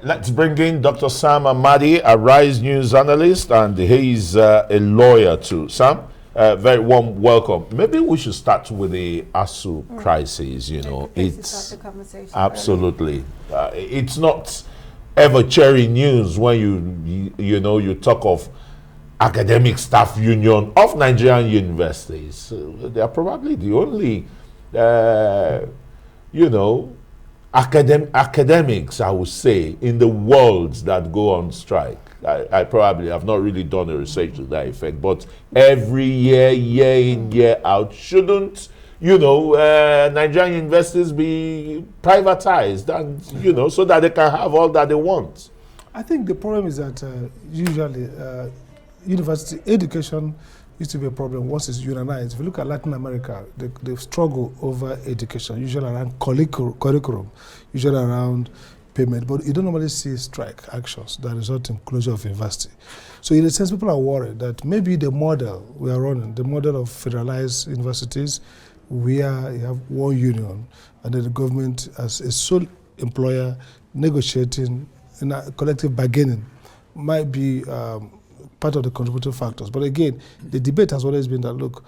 Let's bring in Dr. Sam Amadi, a Rise News analyst, and he's a lawyer too. Sam, very warm welcome. Maybe we should start with the Asuu crisis. You know, it's absolutely it's not ever cherry news when you talk of academic staff union of Nigerian universities. They are probably the only academics, I would say, in the world that go on strike. I probably have not really done a research to that effect, but every year in, year out, shouldn't, Nigerian universities be privatized and, so that they can have all that they want? I think the problem is that usually university education used to be a problem once it's unionized. If you look at Latin America, they struggle over education, usually around curriculum, usually around payment, but you don't normally see strike actions that result in closure of university. So in a sense, people are worried that maybe the model we are running, the model of federalized universities, where you have one union and then the government as a sole employer negotiating in a collective bargaining, might be part of the contributing factors. But again, the debate has always been that, look,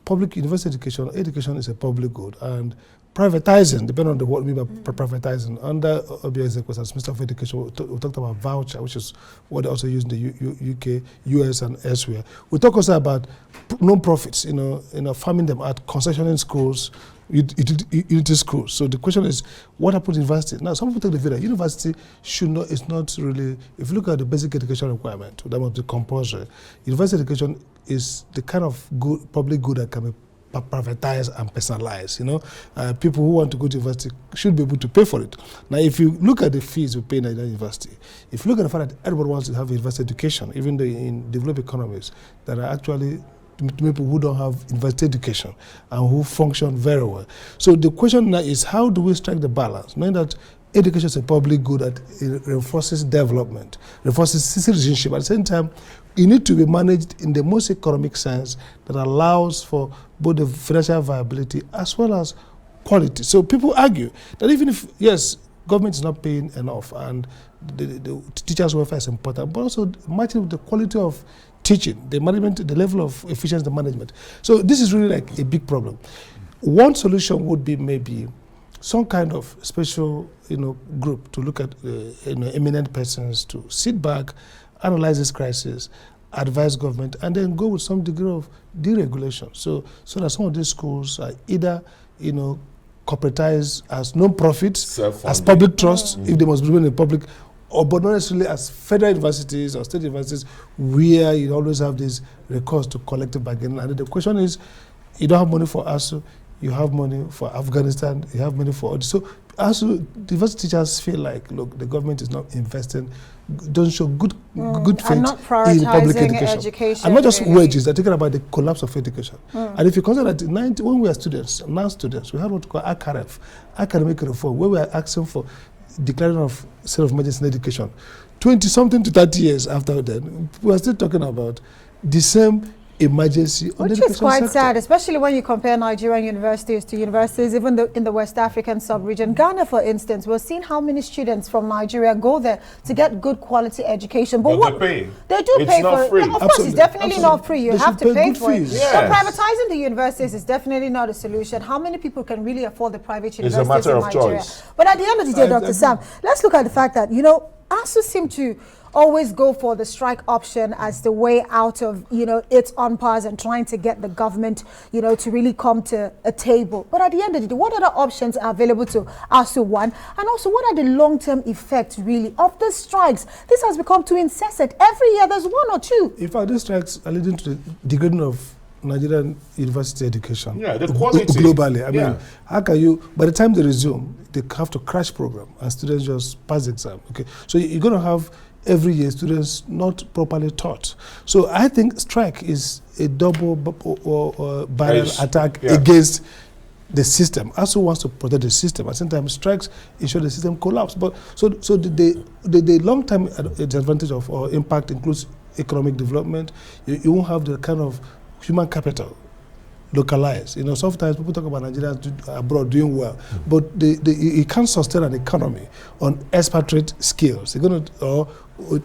public university education is a public good, and privatizing, depending on what we mean by privatizing, under OBS, as Minister of Education, we talked about voucher, which is what they also use in the UK, US, and elsewhere. We talk also about non-profits, farming them at concessioning schools, unity schools. So the question is, what happens to university? Now, some people take the view that university is not really, if you look at the basic education requirement, that must be compulsory. University education is the kind of public good that can be privatized and personalized. People who want to go to university should be able to pay for it. Now, if you look at the fees we pay in a university, if you look at the fact that everybody wants to have university education, even though in developed economies, there are actually people who don't have university education and who function very well. So the question now is, how do we strike the balance, knowing that education is a public good that it reinforces development, reinforces citizenship. At the same time, it needs to be managed in the most economic sense that allows for both the financial viability as well as quality. So people argue that even if, yes, government is not paying enough and the teachers' welfare is important, but also matching with the quality of teaching, the management, the level of efficiency of the management. So this is really like a big problem. One solution would be maybe some kind of special, group to look at, eminent persons to sit back, analyze this crisis, advise government, and then go with some degree of deregulation. So that some of these schools are either, corporatized as non-profits, as public trusts, if they must be in the public, but not necessarily as federal universities or state universities, where you always have this recourse to collective bargaining. And the question is, you don't have money for Asuu, you have money for Afghanistan, you have money for others. So Asuu, university teachers feel like, look, the government is not investing, don't show good faith in public education. And not just wages, they're talking about the collapse of education. And if you consider that when we are students, now students, we have what we call ACAREF, academic reform, where we are asking for declaring of state of emergency in education. 20-something to 30 years after then, we are still talking about the same emergency on the education sector. Which is quite sad, especially when you compare Nigerian universities to universities even in the West African sub-region. Ghana, for instance, we're seeing how many students from Nigeria go there to get good quality education. But what they pay. They do it's pay not for free. it. Of course, it's definitely not free. You have to pay for it. Yes. But privatizing the universities is definitely not a solution. How many people can really afford the private universities in Nigeria? It's a matter of choice. But at the end of the day, Dr. Sam, let's look at the fact that, Asuu seem to always go for the strike option as the way out of, its impasse and trying to get the government, to really come to a table. But at the end of the day, what other options are available to Asuu, one? And also, what are the long-term effects, really, of the strikes? This has become too incessant. Every year, there's one or two. In fact, these strikes are leading to the degrading of Nigerian university education. Yeah, the quality. Globally. I mean, how can you, by the time they resume, they have to crash program and students just pass the exam. Okay, so you're going to have every year students not properly taught. So I think strike is a double barrel attack against the system. Asuu wants to protect the system. At the same time, strikes ensure the system collapse. But so the long-term disadvantage of or impact includes economic development. You won't have the kind of human capital localized. You know, sometimes people talk about Nigerians abroad doing well, but you can't sustain an economy on expatriate skills. You're going to, or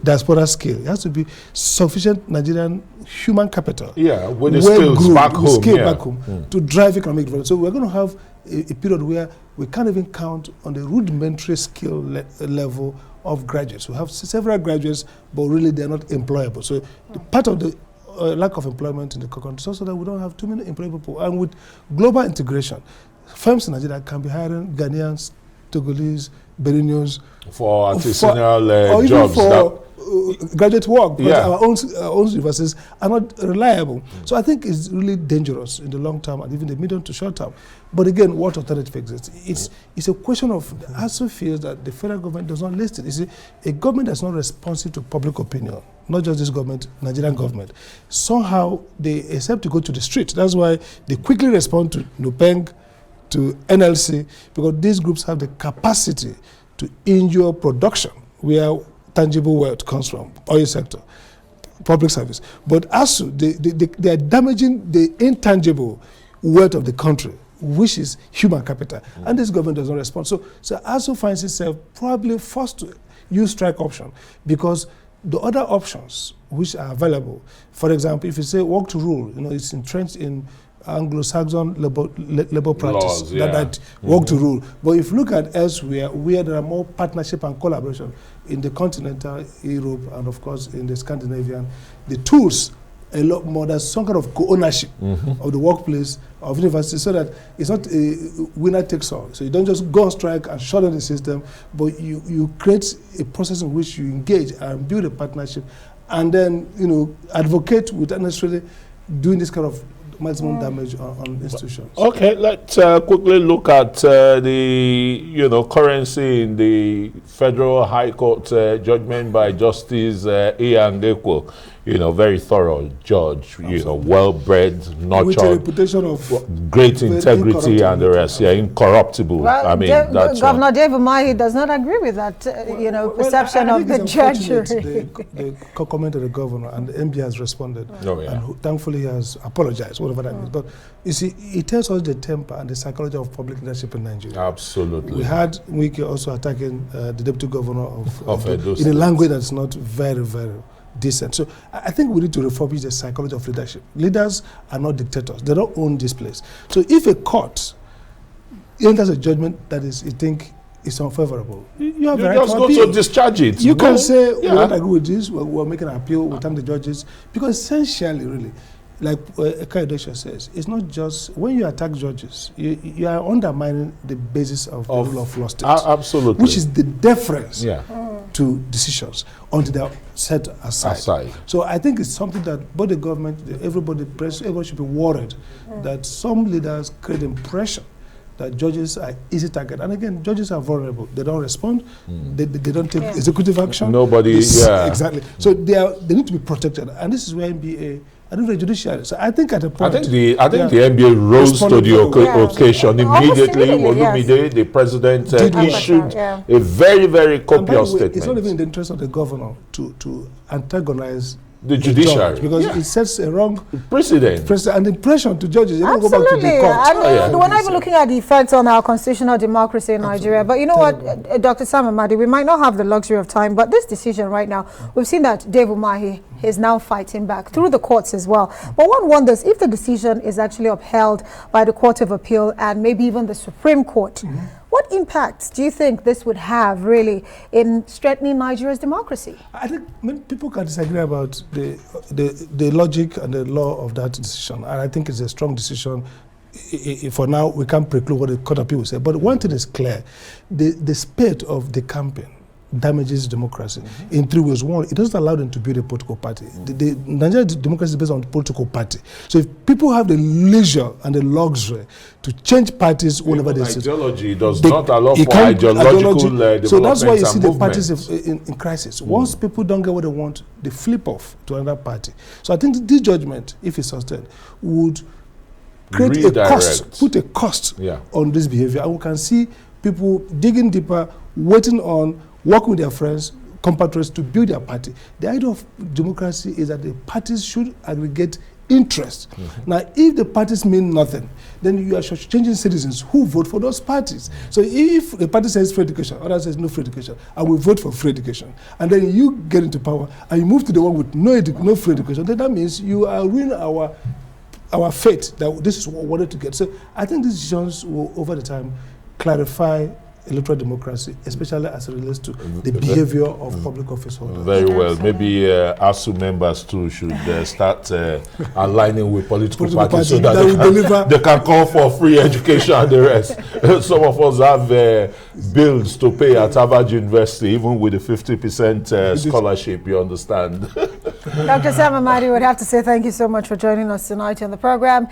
diaspora skill. It has to be sufficient Nigerian human capital. Yeah, with the skills back home. To drive economic development. So we're going to have a period where we can't even count on the rudimentary skill level of graduates. We have several graduates, but really they're not employable. So the part of the lack of employment in the country is also that we don't have too many employable people. And with global integration, firms in Nigeria can be hiring Ghanaians, Togolese, Benin for artisanal jobs. For graduate work, because our own universities are not reliable. So I think it's really dangerous in the long term and even the medium to short term. But again, what alternative exists? It's a question of, ASU feels that the federal government does not listen. You see, a government that's not responsive to public opinion, not just this government, Nigerian government, somehow they accept to go to the street. That's why they quickly respond to NUPENG, to NLC, because these groups have the capacity to injure production where tangible wealth comes from, oil sector, public service. But ASU, they are damaging the intangible wealth of the country, which is human capital, and this government does not respond. So ASU finds itself probably forced to use strike option, because the other options which are available, for example, if you say work to rule, you know, it's entrenched in Anglo-Saxon labor practice, laws, that work to rule. But if you look at elsewhere, where there are more partnership and collaboration in the continental Europe and of course in the Scandinavian, the tools a lot more. There's some kind of co-ownership of the workplace, of university, so that it's not a winner takes all. So you don't just go on strike and shut down the system, but you create a process in which you engage and build a partnership, and then, you know, advocate without necessarily doing this kind of maximum damage on institutions. Okay, let's quickly look at the currency in the Federal High Court judgment by Justice Ian Dekwo. Very thorough judge, well-bred, nurtured, with a reputation of great integrity and the rest. Yeah, incorruptible. Well, I mean, that's Governor Dave Umahi does not agree with that, perception of the judge. The comment of the governor and the MB has responded, and thankfully he has apologized, whatever that means. But you see, it tells us the temper and the psychology of public leadership in Nigeria. Absolutely. We had Wike also attacking the deputy governor of in a language that's not very, very decent. So I think we need to refurbish the psychology of leadership. Leaders are not dictators. They don't own this place. So if a court enters a judgment that is, you think, is unfavorable, you have the right just to go appeal. to discharge it. You can say, we don't agree with this, we're making an appeal, we thank the judges. Because essentially, really, like Kaidesha says, it's not just, when you attack judges, you are undermining the basis of the rule of law state. Absolutely. Which is the deference to decisions until they are set aside. So I think it's something that both the government, everybody should be worried that some leaders create impression that judges are easy target. And again, judges are vulnerable. They don't respond. They don't take executive action. Nobody, exactly. So they need to be protected. And this is where NBA and the judiciary. So I think at a point, I think the NBA rose to the occasion immediately. Olumide, the president, issued a very, very copious statement. It's not even in the interest of the governor to antagonize the judiciary, because it sets a wrong precedent and impression to judges. You don't go back to the court. I mean, we're not even looking at the effects on our constitutional democracy in Nigeria. But you know what, Dr. Sam Amadi, we might not have the luxury of time, but this decision right now, we've seen that Dave Umahi is now fighting back through the courts as well. But one wonders if the decision is actually upheld by the Court of Appeal and maybe even the Supreme Court. What impact do you think this would have really in strengthening Nigeria's democracy? I think people can disagree about the logic and the law of that decision. And I think it's a strong decision. For now, we can't preclude what the Court of Appeal will say. But one thing is clear, the spirit of the campaign damages democracy in three ways. One, it doesn't allow them to build a political party. The Nigerian democracy is based on political party. So if people have the leisure and the luxury to change parties whenever they see, ideology does not allow for ideological development. So that's why you see the parties in crisis. Once people don't get what they want, they flip off to another party. So I think this judgment, if it's sustained, would create a cost, put a cost on this behavior. And we can see people digging deeper, waiting on, working with their friends, compatriots to build their party. The idea of democracy is that the parties should aggregate interest. Now, if the parties mean nothing, then you are changing citizens who vote for those parties. So if the party says free education, others says no free education, I will vote for free education. And then you get into power and you move to the one with no free education, then that means you are ruining our fate that this is what we wanted to get. So I think these decisions will, over the time, clarify electoral democracy, especially as it relates to the behavior of public office holders. Very well. Maybe Asuu members too should start aligning with political parties so that they can call for free education and the rest. Some of us have bills to pay at Harvard University, even with a 50% scholarship, you understand. Dr. Sam Amadi would have to say thank you so much for joining us tonight on the program.